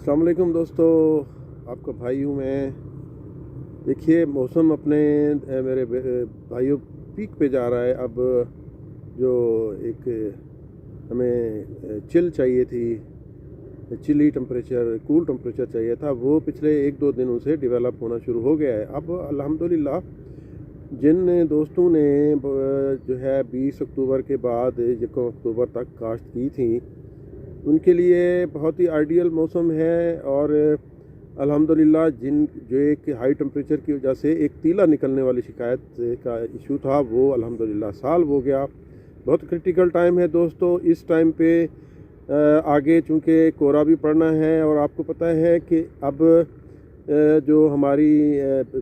अस्सलाम वालेकुम दोस्तों, आपका भाई हूँ मैं। देखिए मौसम अपने मेरे भाइयों पीक पे जा रहा है। अब जो एक हमें चिल चाहिए थी, चिली टेम्परेचर, कूल टेम्परेचर चाहिए था, वो पिछले 1-2 दिनों से डेवलप होना शुरू हो गया है। अब अल्हम्दुलिल्लाह जिन दोस्तों ने जो है 20 अक्टूबर के बाद 1 अक्टूबर तक काश्त की थी, उनके लिए बहुत ही आइडियल मौसम है। और अल्हम्दुलिल्लाह जो एक हाई टेम्परेचर की वजह से एक तीला निकलने वाली शिकायत का इशू था, वो अल्हम्दुलिल्लाह सॉल्व हो गया। बहुत क्रिटिकल टाइम है दोस्तों। इस टाइम पे आगे चूँकि कोहरा भी पड़ना है, और आपको पता है कि अब जो हमारी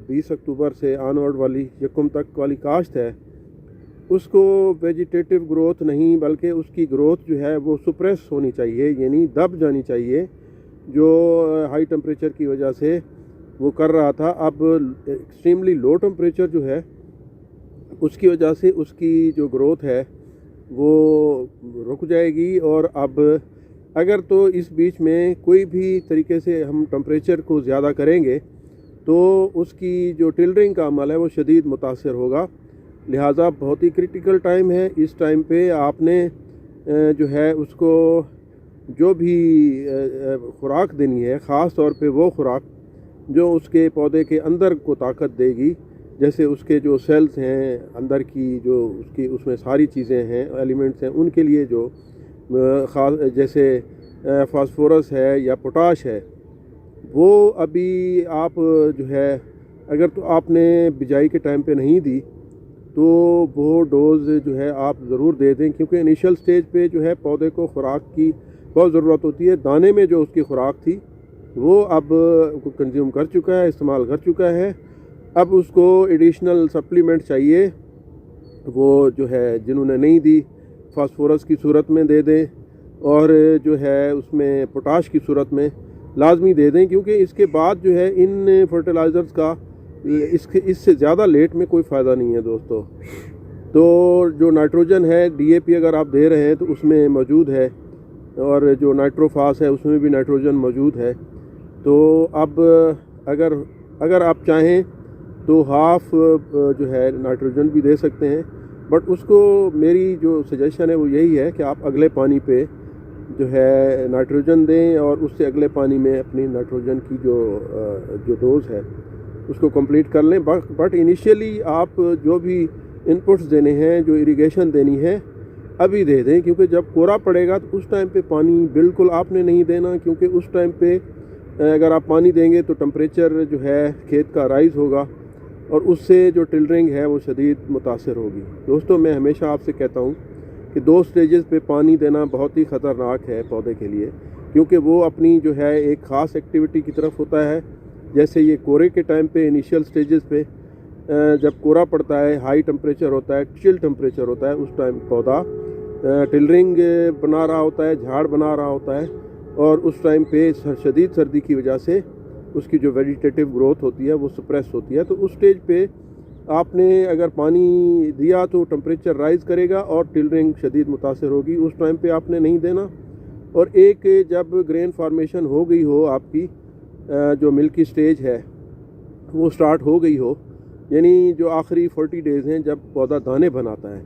20 अक्टूबर से ऑनवर्ड वाली यकम तक वाली काश्त है, उसको वेजिटेटिव ग्रोथ नहीं बल्कि उसकी ग्रोथ जो है वो सुप्रेस होनी चाहिए, यानी दब जानी चाहिए, जो हाई टेम्परेचर की वजह से वो कर रहा था। अब एक्सट्रीमली लो टेम्परेचर जो है उसकी वजह से उसकी जो ग्रोथ है वो रुक जाएगी। और अब अगर तो इस बीच में कोई भी तरीके से हम टेम्परेचर को ज़्यादा करेंगे तो उसकी जो टिलरिंग का अमल है वो शदीद मुतासर होगा। लिहाजा बहुत ही क्रिटिकल टाइम है। इस टाइम पे आपने जो है उसको जो भी खुराक देनी है, ख़ास तौर पे वो खुराक जो उसके पौधे के अंदर को ताकत देगी, जैसे उसके जो सेल्स हैं अंदर की, जो उसकी उसमें सारी चीज़ें हैं, एलिमेंट्स हैं, उनके लिए जो ख़ास जैसे फास्फोरस है या पोटाश है, वो अभी आप जो है अगर तो आपने बिजाई के टाइम पे नहीं दी तो वो डोज़ जो है आप ज़रूर दे दें, क्योंकि इनिशियल स्टेज पे जो है पौधे को खुराक की बहुत ज़रूरत होती है। दाने में जो उसकी खुराक थी वो अब कंज्यूम कर चुका है, इस्तेमाल कर चुका है। अब उसको एडिशनल सप्लीमेंट चाहिए, वो जो है जिन्होंने नहीं दी फास्फोरस की सूरत में दे दें, और जो है उसमें पोटाश की सूरत में लाजमी दे दें, क्योंकि इसके बाद जो है इन फर्टिलाइज़र्स का इससे ज़्यादा लेट में कोई फ़ायदा नहीं है दोस्तों। तो जो नाइट्रोजन है, डीएपी अगर आप दे रहे हैं तो उसमें मौजूद है, और जो नाइट्रोफास है उसमें भी नाइट्रोजन मौजूद है। तो अब अगर आप चाहें तो हाफ जो है नाइट्रोजन भी दे सकते हैं, बट उसको मेरी जो सजेशन है वो यही है कि आप अगले पानी पे जो है नाइट्रोजन दें, और उससे अगले पानी में अपनी नाइट्रोजन की जो डोज़ है उसको कंप्लीट कर लें। बट इनिशियली आप जो भी इनपुट्स देने हैं, जो इरिगेशन देनी है, अभी दे दें, क्योंकि जब कोहरा पड़ेगा तो उस टाइम पे पानी बिल्कुल आपने नहीं देना, क्योंकि उस टाइम पे अगर आप पानी देंगे तो टेम्परेचर जो है खेत का राइज़ होगा, और उससे जो टिलरिंग है वो शदीद मुतासर होगी। दोस्तों, मैं हमेशा आपसे कहता हूँ कि 2 स्टेजेस पे पानी देना बहुत ही ख़तरनाक है पौधे के लिए, क्योंकि वो अपनी जो है एक ख़ास एक्टिविटी की तरफ होता है। जैसे ये कोहरे के टाइम पे इनिशियल स्टेजेस पे जब कोहरा पड़ता है, हाई टेम्परेचर होता है, चिल टेम्परेचर होता है, उस टाइम पौधा टिलरिंग बना रहा होता है, झाड़ बना रहा होता है, और उस टाइम पे शदीद सर्दी की वजह से उसकी जो वेजिटेटिव ग्रोथ होती है वो सप्रेस होती है। तो उस स्टेज पे आपने अगर पानी दिया तो टेम्परेचर राइज़ करेगा और टिलरिंग शदीद मुतासर होगी। उस टाइम पे आपने नहीं देना। और एक जब ग्रेन फार्मेशन हो गई हो, आपकी जो मिल्की स्टेज है वो स्टार्ट हो गई हो, यानी जो आखिरी 40 डेज़ हैं जब पौधा दाने बनाता है,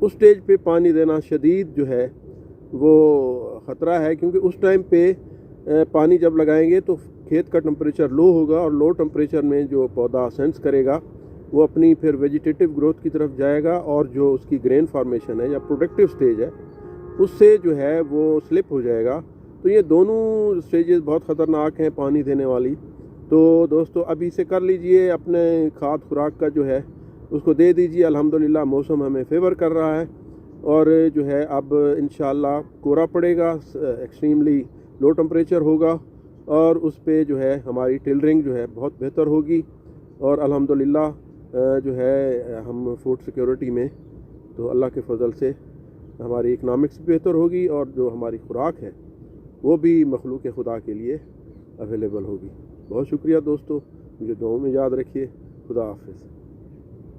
उस स्टेज पे पानी देना शदीद जो है वो ख़तरा है, क्योंकि उस टाइम पे पानी जब लगाएंगे तो खेत का टेम्परेचर लो होगा, और लो टेम्परेचर में जो पौधा सेंस करेगा वो अपनी फिर वेजिटेटिव ग्रोथ की तरफ जाएगा, और जो उसकी ग्रेन फार्मेशन है या प्रोडक्टिव स्टेज है उससे जो है वो स्लिप हो जाएगा। तो ये दोनों स्टेजेस बहुत ख़तरनाक हैं पानी देने वाली। तो दोस्तों, अभी से कर लीजिए, अपने खाद खुराक का जो है उसको दे दीजिए। अल्हम्दुलिल्लाह मौसम हमें फेवर कर रहा है, और जो है अब इंशाअल्लाह कोहरा पड़ेगा, एक्सट्रीमली लो टेम्परेचर होगा, और उस पे जो है हमारी टिलरिंग जो है बहुत बेहतर होगी, और अल्हम्दुलिल्लाह जो है हम फूड सिक्योरिटी में तो अल्लाह के फ़ज़ल से हमारी इकनॉमिक्स भी बेहतर होगी, और जो हमारी खुराक है वो भी मखलूक खुदा के लिए अवेलेबल होगी। बहुत शुक्रिया दोस्तों, मुझे दुआओं में याद रखिए। खुदा हाफ़िज़।